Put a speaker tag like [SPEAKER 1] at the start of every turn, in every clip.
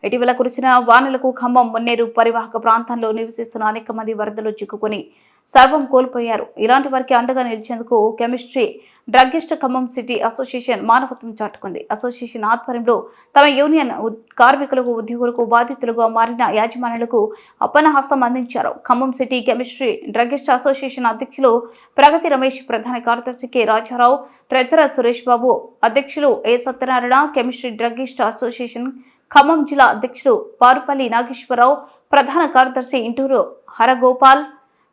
[SPEAKER 1] ఇటీవల కురిసిన వానలకు ఖమ్మం మున్నేరు పరివాహక ప్రాంతంలో నివసిస్తున్న అనేక మంది వరదలు చిక్కుకొని సర్వం కోల్పోయారు. ఇలాంటి వారికి అండగా నిలిచేందుకు chemistry druggist Khammam city association మానవత్వం చాటుకుంది. అసోసియేషన్ ఆధ్వర్యంలో తమ యూనియన్ కార్మికులకు, ఉద్యోగులకు, బాధితులుగా మారిన యాజమాన్యాలకు అప్పన్నహస్తం అందించారు. Khammam city chemistry druggist association అధ్యక్షులు ప్రగతి రమేష్, ప్రధాన కార్యదర్శి కె రాజారావు, ట్రెజరర్ సురేష్ బాబు, అధ్యక్షులు A Satyanarayana, chemistry druggist association Khammam జిల్లా అధ్యక్షులు పారుపల్లి నాగేశ్వరరావు, ప్రధాన కార్యదర్శి ఇంటూరు హరగోపాల్,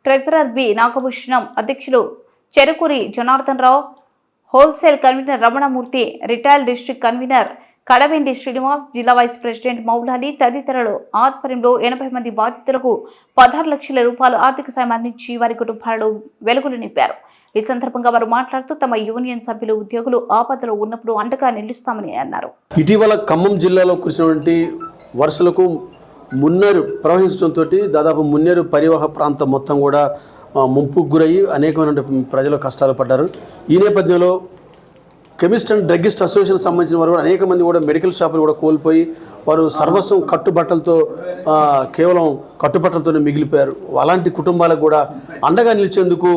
[SPEAKER 1] ట్రెజరర్ బి నాగభూషణం, అధ్యక్షులు Cherukuri Janardhan Rao, wholesale convener Ramanamurthy, retired district convener Kadavendi Srinivas, జిల్లా వైస్ ప్రెసిడెంట్ మౌలాలి తదితరులు ఆధ్వర్యంలో 80 మంది బాధితులకు 16 లక్షల రూపాయలు ఆర్థిక సాయం అందించి వారి కుటుంబాలలో వెలుగులు నింపారు. ఈ సందర్భంగా వారు మాట్లాడుతూ తమ యూనియన్ సభ్యులు, ఉద్యోగులు ఆపదలో ఉన్నప్పుడు అండగా నిలుస్తామని అన్నారు.
[SPEAKER 2] ఇటీవల ఖమ్మం జిల్లాలో కురిసినటువంటి వర్షాలకు మున్నేరు ప్రవహించడంతో దాదాపు మున్నేరు పరివాహక ప్రాంతం మొత్తం కూడా ముంపుకు గురయ్యి అనేకమైన ప్రజలు కష్టాలు పడ్డారు. ఈ నేపథ్యంలో కెమిస్ట్ అండ్ డ్రగ్గిస్ట్ అసోసియేషన్ సంబంధించిన వారు కూడా అనేక మంది కూడా మెడికల్ షాపులు కూడా కోల్పోయి వారు సర్వస్వం కట్టుబట్టలతో కేవలం కట్టుబట్టలతోనే మిగిలిపోయారు. అలాంటి కుటుంబాలకు కూడా అండగా నిలిచేందుకు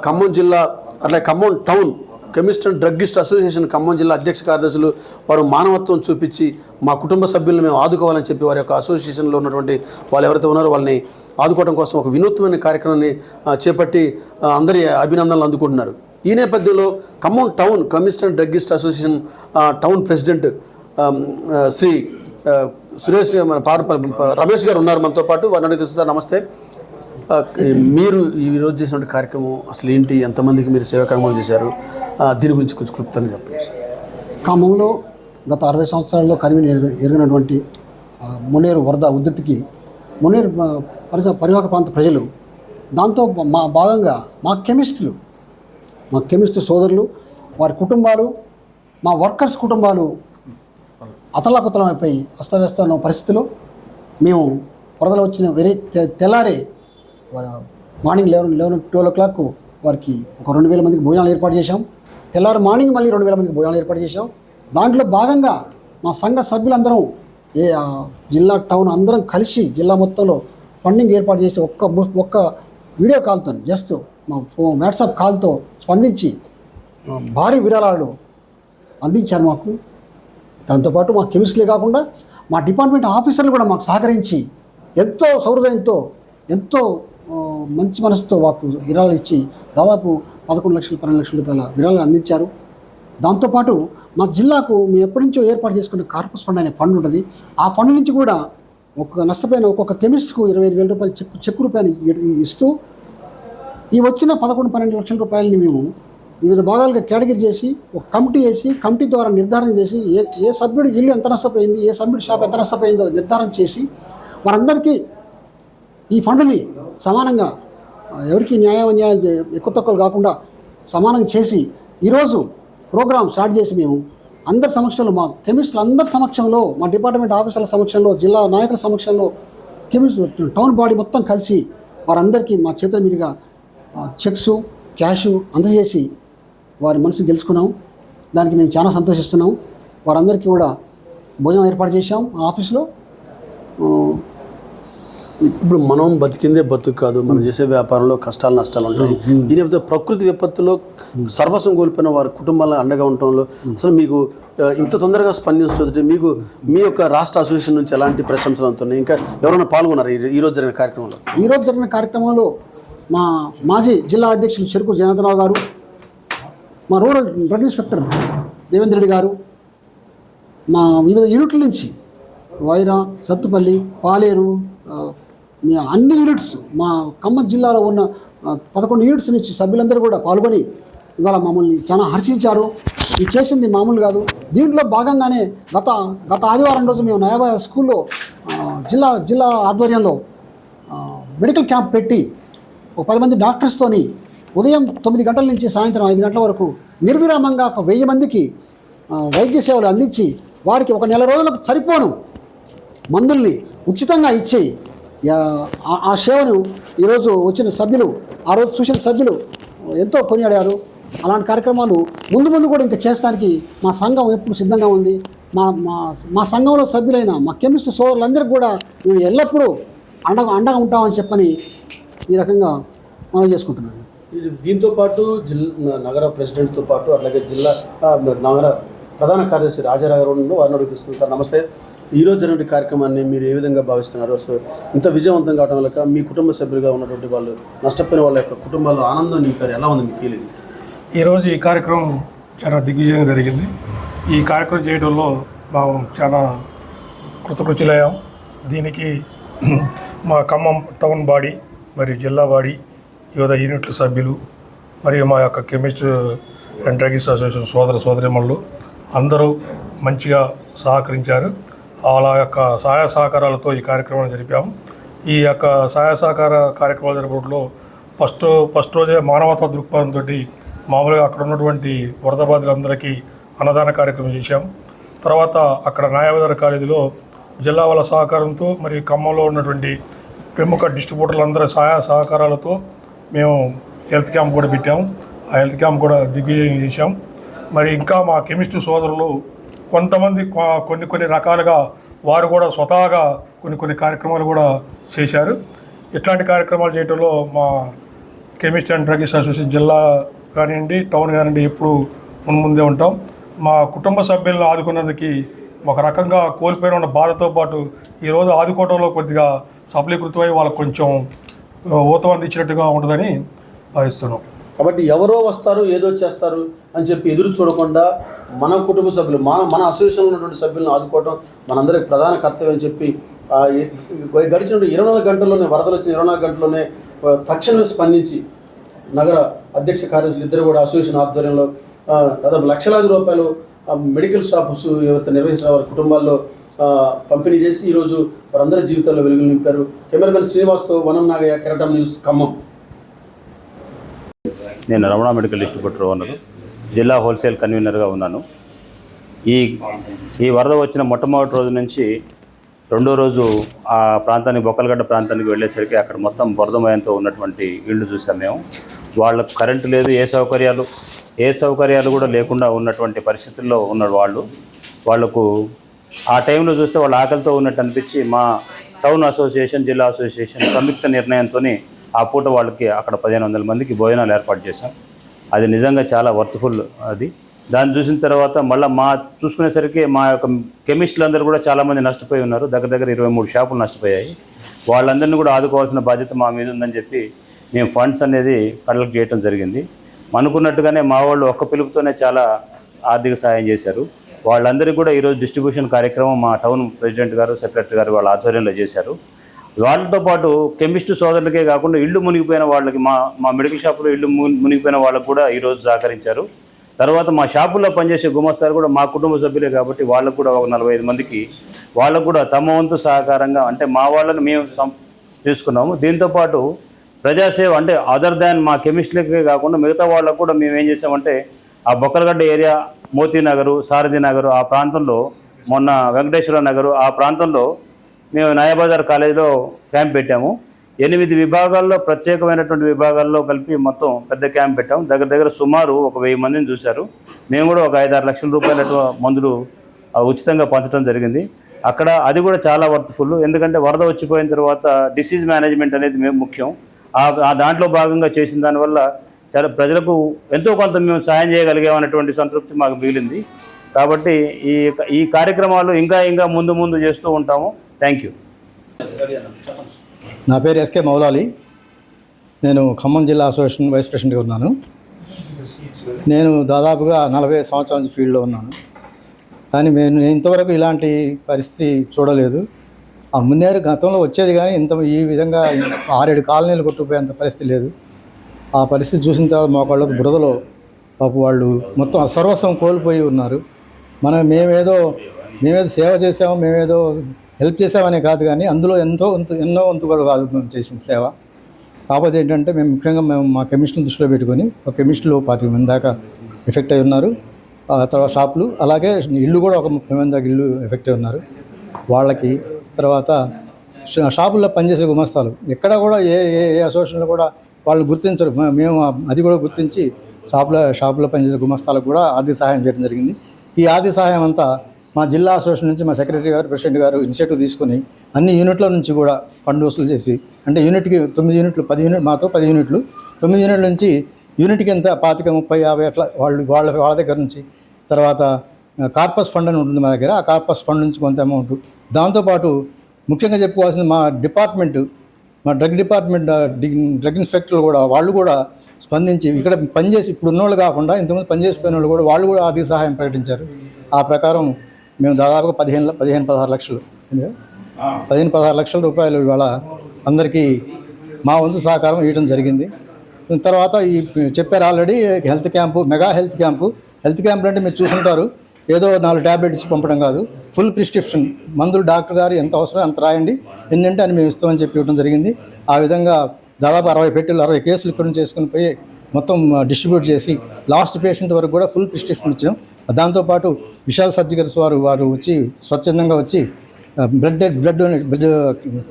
[SPEAKER 2] ఖమ్మం జిల్లా అట్లా Khammam town chemist and druggist association Khammam జిల్లా అధ్యక్ష కార్యదర్శులు వారు మానవత్వం చూపించి మా కుటుంబ సభ్యులను మేము ఆదుకోవాలని చెప్పి వారి యొక్క అసోసియేషన్లో ఉన్నటువంటి వాళ్ళు ఎవరైతే ఉన్నారో వాళ్ళని ఆదుకోవడం కోసం ఒక వినూత్నమైన కార్యక్రమాన్ని చేపట్టి అందరి అభినందనలు అందుకుంటున్నారు. ఈ నేపథ్యంలో Khammam town chemist and druggist association town president Shri Suresh Ramesh గారు ఉన్నారు మనతో పాటు. వారిని అడిగితే సార్ నమస్తే, మీరు ఈరోజు చేసినటువంటి కార్యక్రమం అసలు ఏంటి, ఎంతమందికి మీరు సేవా కార్యక్రమాలు చేశారు, దీని గురించి కొంచెం క్లుప్తంగా చెప్పండి సార్.
[SPEAKER 3] ఖమ్మంలో గత 60 సంవత్సరాల్లో కనివిని ఎరిగినటువంటి మున్నేరు వరద ఉద్ధృతికి మున్నేరు పరివాహక ప్రాంత ప్రజలు, దాంతో భాగంగా మా కెమిస్ట్ సోదరులు, వారి కుటుంబాలు, మా వర్కర్స్ కుటుంబాలు అతలాకుతలమైపోయి అస్తవ్యస్తమైన పరిస్థితిలో మేము వరదలు వచ్చిన తెల్లారే మార్నింగ్ 11-12 o'clock వారికి ఒక 2000 మందికి భోజనాలు ఏర్పాటు చేశాం. తెల్లారు మార్నింగ్ మళ్ళీ 2000 మందికి భోజనాలు ఏర్పాటు చేశాం. దాంట్లో భాగంగా మా సంఘ సభ్యులందరం జిల్లా టౌన్ అందరం కలిసి జిల్లా మొత్తంలో ఫండింగ్ ఏర్పాటు చేసి ఒక్క వీడియో కాల్తో జస్ట్ మా వాట్సాప్ కాల్తో స్పందించి భారీ విరాళాలు అందించారు మాకు. దాంతోపాటు మా కెమిస్ట్లే కాకుండా మా డిపార్ట్మెంట్ ఆఫీసర్లు కూడా మాకు సహకరించి ఎంతో సౌహృదయంతో ఎంతో మంచి మనసుతో మాకు విరాళాలు ఇచ్చి దాదాపు 11 లక్షలు 12 లక్షల రూపాయల విరాళాలు అందించారు. దాంతోపాటు మా జిల్లాకు మేము ఎప్పటి నుంచో ఏర్పాటు చేసుకున్న కార్పస్ ఫండ్ అనే ఫండ్ ఉంటుంది. ఆ ఫండ్ నుంచి కూడా నష్టపోయిన ఒక్కొక్క కెమిస్ట్కు 25,000 రూపాయలు చెక్కు రూపాయలు ఇస్తూ ఈ వచ్చిన 11-12 లక్షల రూపాయలని మేము వివిధ భాగాలుగా కేటగిరీ చేసి ఒక కమిటీ వేసి కమిటీ ద్వారా నిర్ధారణ చేసి ఏ సభ్యుడి ఇల్లు ఎంత నష్టపోయింది, ఏ సభ్యుడి షాప్ ఎంత నష్టపోయిందో నిర్ధారణ చేసి వారందరికీ ఈ ఫండ్ని సమానంగా ఎవరికి న్యాయాలు ఎక్కువ తక్కువలు కాకుండా సమానంగా చేసి ఈరోజు ప్రోగ్రాం స్టార్ట్ చేసి మేము అందరి సమక్షంలో మా కెమిస్టులు అందరి సమక్షంలో మా డిపార్ట్మెంట్ ఆఫీసర్ల సమక్షంలో జిల్లా నాయకుల సమక్షంలో కెమిస్ట్ టౌన్ బాడీ మొత్తం కలిసి వారందరికీ మా చేతుల మీదుగా చెక్స్ క్యాష్ అందజేసి వారి మనసు గెలుచుకున్నాం. దానికి మేము చాలా సంతోషిస్తున్నాం. వారందరికీ కూడా భోజనం ఏర్పాటు చేశాం ఆఫీస్లో.
[SPEAKER 2] ఇప్పుడు మనం బతికిందే బతుకు కాదు, మనం చేసే వ్యాపారంలో కష్టాలు నష్టాలు ఉంటాయి. ఈ నేపథ్యంలో ప్రకృతి విపత్తులో సర్వస్వం కోల్పోయిన వారి కుటుంబాల అండగా ఉండటంలో అసలు మీకు ఇంత తొందరగా స్పందించే మీకు మీ యొక్క రాష్ట్ర అసోసియేషన్ నుంచి ఎలాంటి ప్రశంసలు అందుతున్నాయి? ఇంకా ఎవరైనా పాల్గొన్నారు ఈరోజు జరిగిన కార్యక్రమంలో?
[SPEAKER 3] ఈరోజు జరిగిన కార్యక్రమంలో మా మాజీ జిల్లా అధ్యక్షులు చెరుకూరి జనార్దన్ రావు గారు, మా rural drug inspector Devendra Reddy గారు, మా వివిధ యూనిట్ల నుంచి వైరా, సత్తుపల్లి, పాలేరు, అన్ని యూనిట్స్ మా ఖమ్మం జిల్లాలో ఉన్న 11 యూనిట్స్ నుంచి సభ్యులందరూ కూడా పాల్గొని ఇవాళ మమ్మల్ని చాలా హర్షించారు. ఇది చేసింది మామూలు కాదు. దీంట్లో భాగంగానే గత ఆదివారం రోజు మేము నయాబాద్ స్కూల్లో జిల్లా ఆధ్వర్యంలో మెడికల్ క్యాంప్ పెట్టి ఒక 10 మంది డాక్టర్స్తోని ఉదయం 9 గంటల నుంచి సాయంత్రం 5 గంటల వరకు నిర్విరామంగా ఒక 1000 మందికి వైద్య సేవలు అందించి వారికి ఒక నెల రోజులకు సరిపోను మందుల్ని ఉచితంగా ఇచ్చి ఆ సేవను ఈరోజు వచ్చిన సభ్యులు, ఆ రోజు చూసిన సభ్యులు ఎంతో కొనియాడారు. అలాంటి కార్యక్రమాలు ముందు కూడా ఇంకా చేస్తానికి మా సంఘం ఎప్పుడు సిద్ధంగా ఉంది. మా సంఘంలో సభ్యులైన మా కెమిస్ట్ సోదరులందరికీ కూడా మేము ఎల్లప్పుడూ అండగా ఉంటామని చెప్పని ఈ రకంగా మనం చేసుకుంటున్నాను.
[SPEAKER 2] దీంతో పాటు నగర ప్రెసిడెంట్తో పాటు అట్లాగే జిల్లా నగర ప్రధాన కార్యదర్శి రాజారావు గారు వారిని అడుగుతున్నాను. సార్ నమస్తే. ఈరోజు జరిగిన కార్యక్రమాన్ని మీరు ఏ విధంగా భావిస్తున్నారు? అసలు ఇంత విజయవంతం కావడం వల్ల మీ కుటుంబ సభ్యులుగా ఉన్నటువంటి వాళ్ళు, నష్టపోయిన వాళ్ళ యొక్క కుటుంబాల్లో ఆనందం నింపారు. ఎలా ఉంది మీ ఫీలింగ్?
[SPEAKER 4] ఈరోజు ఈ కార్యక్రమం చాలా దిగ్విజయంగా జరిగింది. ఈ కార్యక్రమం చేయడంలో మేము చాలా కృతకృత్యులయ్యాం. దీనికి మా ఖమ్మం టౌన్ బాడీ మరియు జిల్లా బాడీ, వివిధ యూనిట్ల సభ్యులు మరియు మా యొక్క కెమిస్ట్ అండ్ డ్రగ్స్ అసోసియేషన్ సోదరిమణులు అందరూ మంచిగా సహకరించారు. వాళ్ళ యొక్క సహాయ సహకారాలతో ఈ కార్యక్రమాన్ని జరిపాము. ఈ యొక్క సహాయ సహకార కార్యక్రమాలు జరపడంలో ఫస్ట్ రోజే మానవతా దృక్పథంతో మామూలుగా అక్కడ ఉన్నటువంటి వరద బాధితులందరికీ అన్నదాన కార్యక్రమం చేశాము. తర్వాత అక్కడ న్యాయవాద కాలేజీలో జిల్లా వాళ్ళ సహకారంతో మరియు ఖమ్మంలో ఉన్నటువంటి ప్రముఖ డిస్ట్రిబ్యూటర్లందరి సహాయ సహకారాలతో మేము హెల్త్ క్యాంప్ కూడా పెట్టాము. ఆ హెల్త్ క్యాంప్ కూడా దిగ్విజయం చేశాం. మరి ఇంకా మా కెమిస్ట్రీ సోదరులు కొంతమంది కొన్ని రకాలుగా వారు కూడా స్వతహాగా కొన్ని కార్యక్రమాలు కూడా చేశారు. ఇట్లాంటి కార్యక్రమాలు చేయడంలో మా కెమిస్ట్ అండ్ డ్రగ్స్ అసోసియేషన్ జిల్లా కానివ్వండి, టౌన్ కానివ్వండి ఎప్పుడు ముందే ఉంటాం. మా కుటుంబ సభ్యులను ఆదుకున్నందుకు ఒక రకంగా కోల్పోయిన ఉన్న బాధతో పాటు ఈరోజు ఆదుకోవడంలో కొద్దిగా సఫలీకృతమై వాళ్ళకు కొంచెం ఊతం అందించినట్టుగా ఉంటుందని భావిస్తున్నాం.
[SPEAKER 2] కాబట్టి ఎవరో వస్తారు ఏదో చేస్తారు అని చెప్పి ఎదురు చూడకుండా మన కుటుంబ సభ్యులు మన అసోసియేషన్లో ఉన్నటువంటి సభ్యులను ఆదుకోవడం మనందరికి ప్రధాన కర్తవ్యం అని చెప్పి గడిచిన 24 గంటల్లోనే వరదలు వచ్చిన 24 గంటల్లోనే తక్షణమే స్పందించి నగర అధ్యక్ష కార్యదర్శులు ఇద్దరు కూడా అసోసియేషన్ ఆధ్వర్యంలో దాదాపు లక్షలాది రూపాయలు మెడికల్ షాప్స్ ఎవరైతే నిర్వహించిన వారి కుటుంబాల్లో పంపిణీ చేసి ఈరోజు వారందరి జీవితాల్లో వెలుగులు నింపారు. కెమెరామెన్ శ్రీనివాస్తో వనం నాగయ్య, కెరటం న్యూస్, ఖమ్మం.
[SPEAKER 5] నేను రమణ మెడికల్ డిస్ట్రిబ్యూటర్ ఓనరు, జిల్లా హోల్సేల్ కన్వీనర్గా ఉన్నాను. ఈ వరద వచ్చిన మొట్టమొదటి రోజు నుంచి రెండో రోజు ఆ ప్రాంతానికి బొక్కలగడ్డ ప్రాంతానికి వెళ్ళేసరికి అక్కడ మొత్తం బురదమయంతో ఉన్నటువంటి ఇళ్ళు చూసాం మేము. వాళ్ళకు కరెంటు లేదు, ఏ సౌకర్యాలు కూడా లేకుండా ఉన్నటువంటి పరిస్థితుల్లో ఉన్న వాళ్లకు ఆ టైంలో చూస్తే వాళ్ళ ఆకలితో ఉన్నట్టు అనిపించి మా టౌన్ అసోసియేషన్, జిల్లా అసోసియేషన్ సంయుక్త నిర్ణయంతో ఆ పూట వాళ్ళకి అక్కడ 1500 మందికి భోజనాలు ఏర్పాటు చేశాం. అది నిజంగా చాలా వర్త్ఫుల్. అది దాన్ని చూసిన తర్వాత మళ్ళీ చూసుకునేసరికి మా యొక్క కెమిస్టులందరూ కూడా చాలామంది నష్టపోయి ఉన్నారు. దగ్గర 23 షాపులు నష్టపోయాయి. వాళ్ళందరినీ కూడా ఆదుకోవాల్సిన బాధ్యత మా మీద ఉందని చెప్పి మేము ఫండ్స్ అనేది కలెక్ట్ చేయడం జరిగింది. అనుకున్నట్టుగానే మా వాళ్ళు ఒక్క పిలుపుతోనే చాలా ఆర్థిక సహాయం చేశారు. వాళ్ళందరికీ కూడా ఈరోజు డిస్ట్రిబ్యూషన్ కార్యక్రమం మా టౌన్ ప్రెసిడెంట్ గారు, సెక్రటరీ గారు వాళ్ళ ఆధ్వర్యంలో చేశారు. వాళ్ళతో పాటు కెమిస్ట్ సోదరులకే కాకుండా ఇళ్ళు మునిగిపోయిన వాళ్ళకి, మా మెడికల్ షాపులో ఇళ్ళు మునిగిపోయిన వాళ్ళకు కూడా ఈరోజు సహకరించారు. తర్వాత మా షాపుల్లో పనిచేసే గుమస్తారు కూడా మా కుటుంబ సభ్యులే కాబట్టి వాళ్ళకు కూడా ఒక 45 మందికి వాళ్ళకు కూడా తమ వంతు సహకారంగా అంటే మా వాళ్ళని మేము తీసుకున్నాము. దీంతోపాటు ప్రజాసేవ అంటే అదర్ దాన్ మా కెమిస్ట్లకే కాకుండా మిగతా వాళ్ళకు కూడా మేము ఏం చేసామంటే ఆ బొక్కలగడ్డ ఏరియా, మోతీ నగరు, సారథి నగరు ఆ ప్రాంతంలో, మొన్న వెంకటేశ్వర నగరు ఆ ప్రాంతంలో మేము న్యాయబజార్ కాలేజీలో క్యాంప్ పెట్టాము. 8 విభాగాల్లో ప్రత్యేకమైనటువంటి విభాగాల్లో కలిపి మొత్తం పెద్ద క్యాంప్ పెట్టాము. దగ్గర సుమారు ఒక 1000 మందిని చూశారు. మేము కూడా ఒక 5-6 లక్షల రూపాయల మందులు ఉచితంగా పంచడం జరిగింది. అక్కడ అది కూడా చాలా వర్త్ఫుల్. ఎందుకంటే వరద వచ్చిపోయిన తర్వాత డిసీజ్ మేనేజ్మెంట్ అనేది మేము ముఖ్యం. ఆ దాంట్లో భాగంగా చేసిన దానివల్ల చాలా ప్రజలకు ఎంతో కొంత మేము సాయం చేయగలిగామనేటువంటి సంతృప్తి మాకు మిగిలింది. కాబట్టి ఈ కార్యక్రమాలు ఇంకా ముందు చేస్తూ ఉంటాము. Thank you.
[SPEAKER 6] నా పేరు ఎస్కే మౌలాలి. నేను ఖమ్మం జిల్లా అసోసియేషన్ వైస్ ప్రెసిడెంట్గా ఉన్నాను. నేను దాదాపుగా 40 సంవత్సరాల నుంచి ఫీల్డ్లో ఉన్నాను. కానీ నేను ఇంతవరకు ఇలాంటి పరిస్థితి చూడలేదు. ఆ మున్నేరు గతంలో వచ్చేది కానీ ఈ విధంగా 6-7 కాలనీలు కొట్టుకుపోయేంత పరిస్థితి లేదు. ఆ పరిస్థితి చూసిన తర్వాత మోకాళ్ళకు బురదలో పాపం వాళ్ళు మొత్తం సర్వస్వం కోల్పోయి ఉన్నారు. మేమేదో సేవ చేసాము, మేమేదో హెల్ప్ చేసామనే కాదు, కానీ అందులో ఎన్నో వంతు కూడా కాదు మేము చేసిన సేవ. కాకపోతే ఏంటంటే మేము మా కెమిస్ట్ని దృష్టిలో పెట్టుకొని ఒక కెమిస్టులు 25 మంది దాకా ఎఫెక్ట్ అయి ఉన్నారు. తర్వాత షాపులు, అలాగే ఇల్లు కూడా ఒక 30 మంది దాకా ఇల్లు ఎఫెక్ట్ అయి ఉన్నారు. వాళ్ళకి తర్వాత షాపుల్లో పనిచేసే గుమస్తాలు ఎక్కడ కూడా ఏ అసోసియేషన్లో కూడా వాళ్ళు గుర్తించరు. మేము అది కూడా గుర్తించి షాపులో పనిచేసే గుమస్తాలకు కూడా ఆర్థిక సహాయం చేయడం జరిగింది. ఈ ఆర్థిక సహాయం అంతా మా జిల్లా అసోసియేషన్ నుంచి మా సెక్రటరీ గారు ప్రెసిడెంట్ గారు ఇనిషియేటివ్ తీసుకుని అన్ని యూనిట్ల నుంచి కూడా ఫండ్ వసూలు చేసి, అంటే యూనిట్కి 9 యూనిట్లు 10 యూనిట్ మాతో 10 యూనిట్లు 9 యూనిట్ల నుంచి యూనిట్కి ఎంత 25, 30, 50 అట్లా వాళ్ళ దగ్గర నుంచి, తర్వాత కార్పస్ ఫండ్ అని ఉంటుంది మా దగ్గర, ఆ కార్పస్ ఫండ్ నుంచి కొంత అమౌంట్. దాంతోపాటు ముఖ్యంగా చెప్పుకోవాల్సింది మా డిపార్ట్మెంట్, మా డ్రగ్ డిపార్ట్మెంట్ డ్రగ్ ఇన్స్పెక్టర్లు కూడా వాళ్ళు కూడా స్పందించి ఇక్కడ పనిచేసి ఇప్పుడు ఉన్నోళ్ళు కాకుండా ఇంతకుముందు పనిచేసిపోయిన వాళ్ళు కూడా వాళ్ళు కూడా ఆర్థిక సహాయం ప్రకటించారు. ఆ ప్రకారం మేము దాదాపుగా 15-16 లక్షలు 15-16 లక్షల రూపాయలు ఇవాళ అందరికీ మా వంతు సహకారం ఇవ్వడం జరిగింది. తర్వాత ఈ చెప్పారు already health camp, mega health క్యాంపులు అంటే మీరు చూసుంటారు, ఏదో 4 ట్యాబ్లెట్ ఇచ్చి పంపడం కాదు, ఫుల్ ప్రిస్క్రిప్షన్ మందులు డాక్టర్ గారు ఎంత అవసరం అంత రాయండి, ఎన్నంటే అని మేము ఇస్తామని చెప్పి ఇవ్వడం జరిగింది. ఆ విధంగా దాదాపు 60 పెట్టెలు 60 కేసులు ఇక్కడ నుంచి చేసుకుని పోయి మొత్తం డిస్ట్రిబ్యూట్ చేసి లాస్ట్ పేషెంట్ వరకు కూడా ఫుల్ ప్రిస్క్రిప్షన్ ఇచ్చాం. దాంతోపాటు విశాల్ సర్జికల్స్ వారు వచ్చి స్వచ్ఛందంగా వచ్చి blood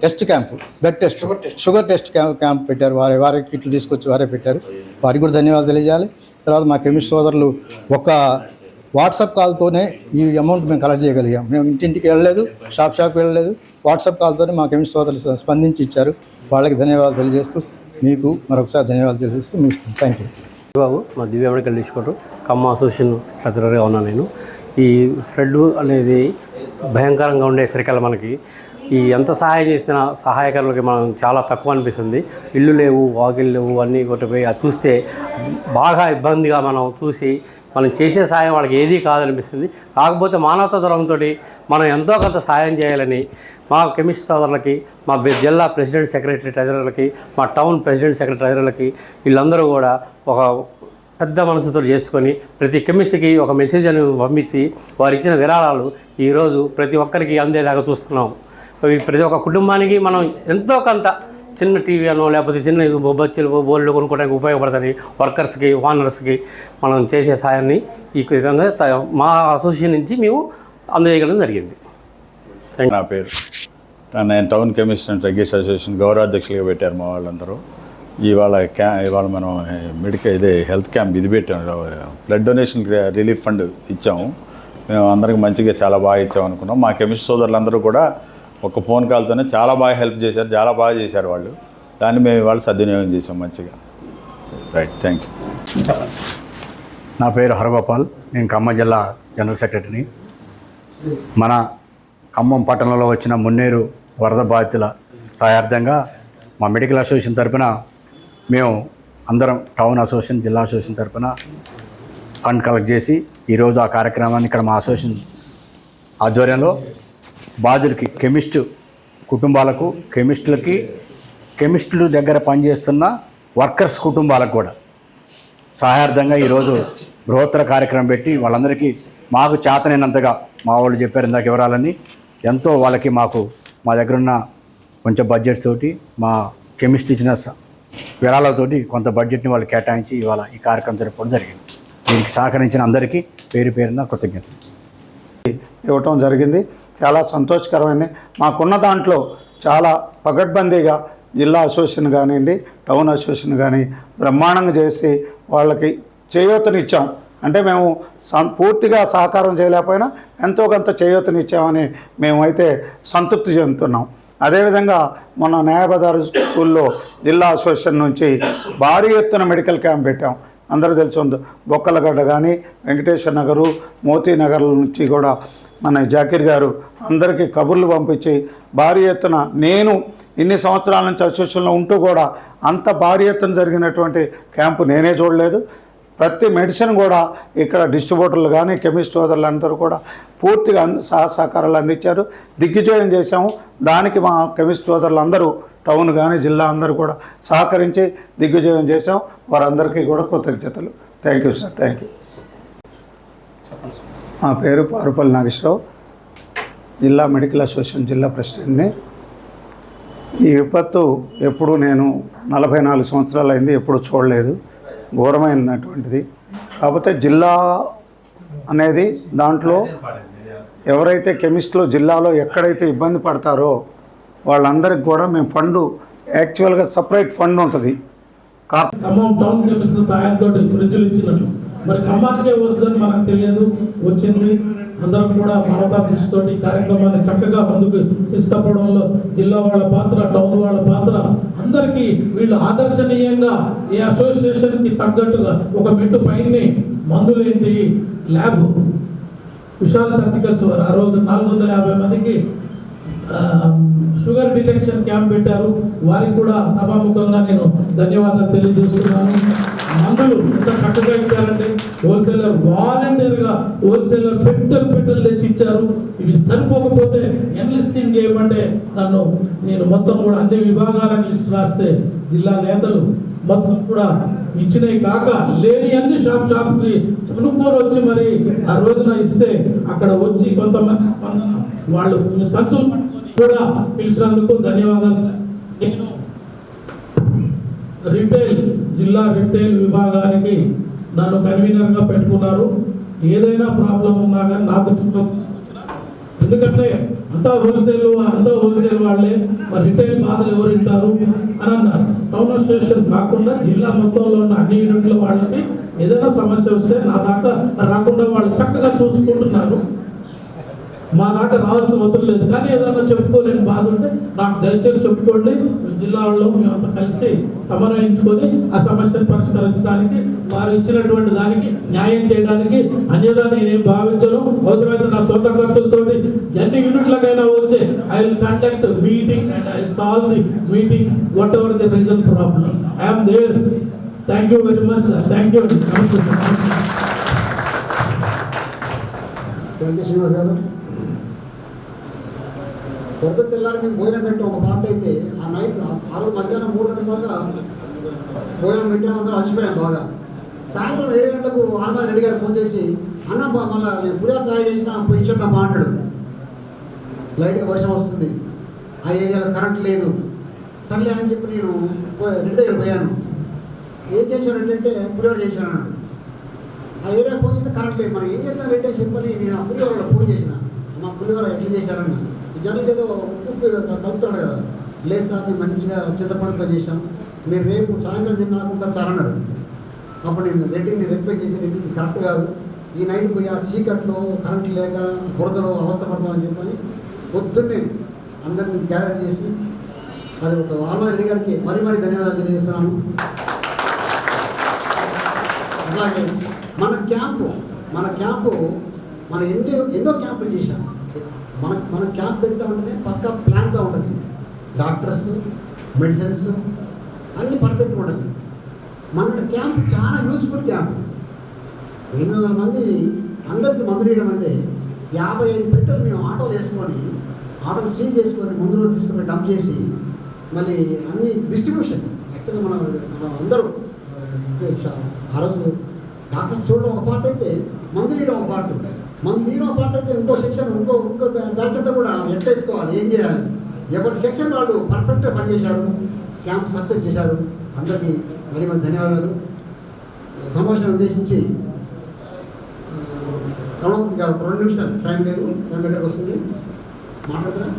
[SPEAKER 6] test camp, blood test, sugar test camp పెట్టారు. వారి కిట్లు తీసుకొచ్చి వారే పెట్టారు. వారికి కూడా ధన్యవాదాలు తెలియజేయాలి. తర్వాత మా కెమిస్ట్ సోదరులు ఒక వాట్సాప్ కాల్తోనే ఈ అమౌంట్ మేము కలెక్ట్ చేయగలిగాం. మేము ఇంటింటికి వెళ్ళలేదు, షాప్కి వెళ్ళలేదు, వాట్సాప్ కాల్తోనే మా కెమిస్ట్ సోదరులు స్పందించి ఇచ్చారు. వాళ్ళకి ధన్యవాదాలు తెలియజేస్తూ మీకు మరొకసారి ధన్యవాదాలు తెలియజేస్తూ ముగిస్తుంది. Thank you.
[SPEAKER 7] బాబు, మా Divya medical district Khammam association సెక్రటరీగా ఉన్నాను నేను. ఈ ఫ్లడ్ అనేది భయంకరంగా ఉండేసరికల్లా మనకి ఈ ఎంత సహాయం చేసినా సహాయకారులకి మనం చాలా తక్కువ అనిపిస్తుంది. ఇల్లు లేవు, వాకిళ్ళు లేవు, అన్నీ కొట్టిపోయి అది చూస్తే బాగా ఇబ్బందిగా మనం చూసి మనం చేసే సాయం వాళ్ళకి ఏదీ కాదనిపిస్తుంది. కాకపోతే మానవతా దూరంతో మనం ఎంతో కొంత సాయం చేయాలని మా కెమిస్ట్ సోదరులకి, మా జిల్లా ప్రెసిడెంట్ సెక్రటరీ ట్రెజరర్లకి, మా టౌన్ ప్రెసిడెంట్ సెక్రటరీ ట్రెజరర్లకి వీళ్ళందరూ కూడా ఒక పెద్ద మనసుతో చేసుకొని ప్రతి కెమిస్ట్కి ఒక మెసేజ్ అని పంపించి వారు ఇచ్చిన విరాళాలు ఈరోజు ప్రతి ఒక్కరికి అందేలాగా చూస్తున్నాం. ప్రతి ఒక్క కుటుంబానికి మనం ఎంతో కొంత చిన్న టీవీ అనో లేకపోతే చిన్న బొబ్బచ్చులు బోర్డులు కొనుక్కోవడానికి ఉపయోగపడుతుంది. వర్కర్స్కి, ఓనర్స్కి మనం చేసే సాయాన్ని ఈ విధంగా మా అసోసియేషన్ నుంచి మేము అందజేయగలం జరిగింది.
[SPEAKER 8] నా పేరు నేను town chemist and drug association గౌరవాధ్యక్షులుగా పెట్టారు మా వాళ్ళందరూ. ఇవాళ మనం హెల్త్ క్యాంప్ ఇది పెట్టాం, బ్లడ్ డొనేషన్ రిలీఫ్ ఫండ్ ఇచ్చాము. మేము అందరికి మంచిగా చాలా బాగా ఇచ్చాము అనుకున్నాం. మా కెమిస్ట్ సోదరులందరూ కూడా ఒక ఫోన్ కాల్తోనే చాలా బాగా హెల్ప్ చేశారు, చాలా బాగా చేశారు వాళ్ళు. దాన్ని మేము ఇవాళ సద్వినియోగం చేసాం మంచిగా. Right, thank you.
[SPEAKER 9] నా పేరు హరగోపాల్, నేను ఖమ్మం జిల్లా జనరల్ సెక్రటరీని. మన ఖమ్మం పట్టణంలో వచ్చిన మున్నేరు వరద బాధితుల సహాయార్థంగా మా మెడికల్ అసోసియేషన్ తరఫున మేము అందరం టౌన్ అసోసియేషన్, జిల్లా అసోసియేషన్ తరఫున ఫండ్ కలెక్ట్ చేసి ఈరోజు ఆ కార్యక్రమాన్ని ఇక్కడ మా అసోసియేషన్ ఆధ్వర్యంలో బాధితులకి, కెమిస్టు కుటుంబాలకు, కెమిస్టుల దగ్గర పనిచేస్తున్న వర్కర్స్ కుటుంబాలకు కూడా సహాయార్థంగా ఈరోజు బృహత్తర కార్యక్రమం పెట్టి వాళ్ళందరికీ మాకు చేతనైనంతగా మా వాళ్ళు చెప్పారు ఇందాక వివరాలని, ఎంతో వాళ్ళకి మాకు మా దగ్గర ఉన్న కొంచెం బడ్జెట్ తోటి మా కెమిస్ట్ ఇచ్చిన విరాళాలతోటి కొంత బడ్జెట్ని వాళ్ళు కేటాయించి ఇవాళ ఈ కార్యక్రమం జరపడం జరిగింది. దీనికి సహకరించిన అందరికీ పేరు పేరున కృతజ్ఞతలు
[SPEAKER 10] ఇవ్వటం జరిగింది. చాలా సంతోషకరమైనది. మాకున్న దాంట్లో చాలా పగడ్బందీగా జిల్లా అసోసియేషన్ కానివ్వండి, టౌన్ అసోసియేషన్ కానీ బ్రహ్మాండంగా చేసి వాళ్ళకి చేయూతనిచ్చాం. అంటే మేము పూర్తిగా సహకారం చేయలేకపోయినా ఎంతో కొంత చేయూతనిచ్చామని మేమైతే సంతృప్తి చెందుతున్నాం. అదేవిధంగా మన న్యాయబజారు స్కూల్లో జిల్లా అసోసియేషన్ నుంచి భారీ ఎత్తున మెడికల్ క్యాంప్ పెట్టాం. అందరూ తెలిసి ఉంది, బొక్కలగడ్డ కానీ వెంకటేశ్వర నగరు, మోతీ నగర్ నుంచి కూడా మన జాకీర్ గారు అందరికీ కబుర్లు పంపించి భారీ ఎత్తున, నేను ఇన్ని సంవత్సరాల నుంచి అసోసియేషన్లో ఉంటూ కూడా అంత భారీ ఎత్తున జరిగినటువంటి క్యాంపు నేనే చూడలేదు. ప్రతి మెడిసిన్ కూడా ఇక్కడ డిస్ట్రిబ్యూటర్లు కానీ కెమిస్ట్ సోదరులు అందరూ కూడా పూర్తిగా సహకారాలు అందించారు, దిగ్విజయం చేశాము. దానికి మా కెమిస్ట్ సోదరులు అందరూ టౌన్ కానీ జిల్లా అందరూ కూడా సహకరించి దిగ్విజయం చేశాం. వారందరికీ కూడా కృతజ్ఞతలు. Thank you sir, thank you. నా పేరు పారుపల్లి నాగేశ్వరరావు, జిల్లా మెడికల్ అసోసియేషన్ జిల్లా ప్రెసిడెంట్ని. ఈ విపత్తు ఎప్పుడు నేను 44 సంవత్సరాలు అయింది, ఎప్పుడు చూడలేదు. ఘోరమైనటువంటిది. కాకపోతే జిల్లా అనేది దాంట్లో ఎవరైతే కెమిస్టులు జిల్లాలో ఎక్కడైతే ఇబ్బంది పడతారో వాళ్ళందరికీ కూడా మేము ఫండ్, యాక్చువల్గా సపరేట్ ఫండ్ ఉంటుంది.
[SPEAKER 11] ఖమ్మం టౌన్ కెమిస్ట్ సాయంతో ఫ్రిడ్జ్లు ఇచ్చినట్లు మరి ఖమ్మానికే వస్తుందని మనకు తెలియదు, వచ్చింది. అందరం కూడా మానవతా దృష్టితోటి ఈ కార్యక్రమాన్ని చక్కగా ముందుకు తీసుకుపోవడంలో జిల్లా వాళ్ళ పాత్ర, టౌన్ వాళ్ళ పాత్ర, అందరికీ వీళ్ళు ఆదర్శనీయంగా ఈ అసోసియేషన్కి తగ్గట్టుగా ఒక మెట్టు పైనే మందులేంటి ల్యాబ్ విశాల్ సర్జికల్స్ ఆ రోజు 450 మందికి షుగర్ డిటెక్షన్ క్యాంప్ పెట్టారు. వారికి కూడా సభాముఖంగా నేను ధన్యవాదాలు తెలియజేస్తున్నాను. మందులు ఎంత చక్కగా ఇచ్చారంటే హోల్సేలర్ వాలంటీర్గా హోల్సేలర్ పెట్టెలు తెచ్చి ఇచ్చారు. ఇవి సరిపోకపోతే ఎన్లిస్టింగ్ చేయమంటే నేను మొత్తం కూడా అన్ని విభాగాలకు లిస్ట్ రాస్తే జిల్లా నేతలు మొత్తం కూడా ఇచ్చినవి కాక లేని అన్ని షాప్కి కొనుక్కొని వచ్చి మరి ఆ రోజున ఇస్తే అక్కడ వచ్చి కొంతమంది వాళ్ళు సంచులు కూడా పిలిచినందుకు ధన్యవాదాలు. నేను జిల్లా రిటైల్ విభాగానికి నన్ను కన్వీనర్గా పెట్టుకున్నారు. ఏదైనా ప్రాబ్లం ఉన్నా కానీ నా దృష్టిలో తీసుకొచ్చిన, ఎందుకంటే అంతా హోల్సేల్ వాళ్ళే, మరి రిటైల్ బాధలు ఎవరు వింటారు అని అన్నారు. టౌన్ అసోసియేషన్ కాకుండా జిల్లా మొత్తంలో ఉన్న అన్ని యూనిట్ల వాళ్ళకి ఏదైనా సమస్య వస్తే నా దాకా రాకుండా వాళ్ళు చక్కగా చూసుకుంటున్నారు. మా దాకా రావాల్సిన అవసరం లేదు. కానీ ఏదైనా చెప్పుకోలేని బాధ ఉంటే నాకు దయచేసి చెప్పుకోండి. జిల్లా వాళ్ళు మేమంతా కలిసి సమన్వయించుకొని ఆ సమస్యను పరిష్కరించడానికి, వారు ఇచ్చినటువంటి దానికి న్యాయం చేయడానికి అన్యదా నేనేం భావించను. అవసరమైతే నా సొంత ఖర్చులతోటి ఎన్ని యూనిట్లకైనా వచ్చే I will conduct meeting and I solve the meeting whatever the reason problems. I'm there. Thank you very much sir. Thank you. నమస్తే సార్.
[SPEAKER 3] థ్యాంక్ యూ శ్రీనివాస్ గారు. వరద తెల్లారి మేము భోజనం పెట్టాం ఒక పార్టీ అయితే, ఆ నైట్ ఆ రోజు మధ్యాహ్నం 3 గంటల దాకా భోజనం పెట్టాము. అందరం అలసిపోయాం బాగా. సాయంత్రం 7 గంటలకు ఆల్మాజ్ రెడ్డి గారు ఫోన్ చేసి, అన్న మళ్ళీ నేను పులిహోర తయారు చేసిన పోయి ఇచ్చేద్దాం మాట్లాడు. లైట్గా వర్షం వస్తుంది, ఆ ఏరియాలో కరెంట్ లేదు. సర్లే అని చెప్పి నేను రెడ్డి దగ్గర పోయాను. ఏం చేశాడు అంటే పులిహోర చేశాను అన్నాడు. ఆ ఏరియా ఫోన్ చేస్తే కరెంట్ లేదు. మనం ఏం చేద్దాం రెడ్డి అని చెప్పని నేను ఆ పులిహోరలో ఫోన్ చేసిన, మా పులిహోర ఎట్లా చేశారన్న. జనాలకి ఏదో ఉప్పు కలుపుతాడు కదా. లేదు సార్, మేము మంచిగా చింతపండుతో చేశాం, మీరు రేపు సాయంత్రం తిన్నాకుండా సార్ అన్నారు. అప్పుడు నేను రెడ్డిని రెక్వెస్ట్ చేసి, రెడ్డి కరెక్ట్ కాదు, ఈ నైట్ పోయి ఆ చీకట్లో కరెంట్ లేక బురదలో అవస్థపడతామని చెప్పని పొద్దున్నే అందరినీ గ్యాదర్ చేసి, అది ఒక ఆల్మాజ్ రెడ్డి గారికి మరీ ధన్యవాదాలు తెలియజేస్తున్నాను. అలాగే మన క్యాంపు మనం ఎన్నో క్యాంపులు చేశాం. మన క్యాంప్ పెడతామంటేనే పక్కా ప్లాన్గా ఉంటుంది. డాక్టర్స్, మెడిసిన్స్ అన్నీ పర్ఫెక్ట్గా ఉంటుంది. మన క్యాంప్ చాలా యూస్ఫుల్ క్యాంప్. 800 మంది అందరికీ మందులు వేయడం అంటే 55 పెట్టెలు మేము ఆటోలు వేసుకొని, ఆటోలు సీల్ చేసుకొని మందులో తీసుకుని డంప్ చేసి మళ్ళీ అన్ని డిస్ట్రిబ్యూషన్. యాక్చువల్గా మనం అందరూ ఆ రోజు డాక్టర్స్ చూడడం ఒక పార్ట్ అయితే, మందులు వేయడం ఒక పార్ట్. మందులు వేయడం ఒక పార్ట్ అయితే ఇంకో సెక్షన్, ఇంకో బ్యాచ్ అంతా కూడా ఎట్లా వేసుకోవాలి, ఏం చేయాలి, ఎవరి సెక్షన్ వాళ్ళు పర్ఫెక్ట్గా పనిచేశారు. క్యాంప్ సక్సెస్ చేశారు. అందరికీ మరీ ధన్యవాదాలు. సమావేశాన్ని ఉద్దేశించి రమణమూర్తి గారు 2 నిమిషాలు టైం లేదు, దాని దగ్గరకు వస్తుంది, మాట్లాడతారా?